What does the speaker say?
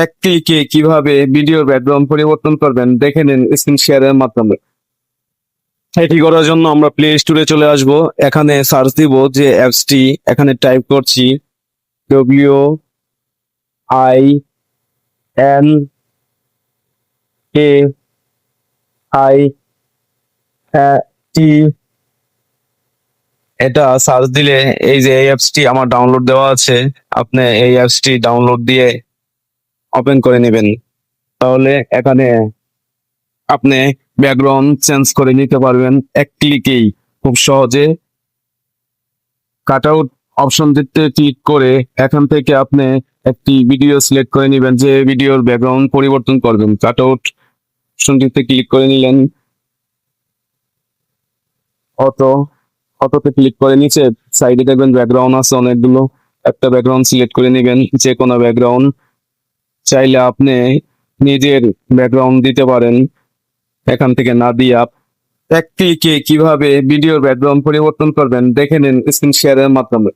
এক ক্লিকে কিভাবে ভিডিওর ব্যাকগ্রাউন্ড পরিবর্তন করবেন দেখে নিন স্ক্রিন শেয়ারের মাধ্যমে। এটি করার জন্য আমরা প্লে স্টোরে চলে আসব। এখানে সার্চ দিব যে অ্যাপসটি, এখানে টাইপ করছি WINAIT। এটা সার্চ দিলে এই যে এই অ্যাপসটি আমার ডাউনলোড দেওয়া আছে, আপনি এই অ্যাপসটি ডাউনলোড দিয়ে ওপেন করে নেবেন। তাহলে এখানে আপনি ব্যাকগ্রাউন্ড চেঞ্জ করে নিতে পারবেন এক ক্লিকেই, খুব সহজে। কাট আউট অপশনটিতে ক্লিক করে এখান থেকে আপনি একটি ভিডিও সিলেক্ট করে নেবেন, যে ভিডিওর ব্যাকগ্রাউন্ড পরিবর্তন করবেন। কাট আউট অপশনটিতে ক্লিক করে নিলেন, অটোতে ক্লিক করে নিচে সাইডে দেখবেন ব্যাকগ্রাউন্ড আছে অনেকগুলো, একটা ব্যাকগ্রাউন্ড সিলেক্ট করে নেবেন, যে কোনো ব্যাকগ্রাউন্ড। চাইলে আপনি নিজের ব্যাকগ্রাউন্ড দিতে পারেন এখান থেকে না দিয়া। এক ক্লিকে কিভাবে ভিডিওর ব্যাকগ্রাউন্ড পরিবর্তন করবেন দেখে নিন স্ক্রিন শেয়ারের মাধ্যমে।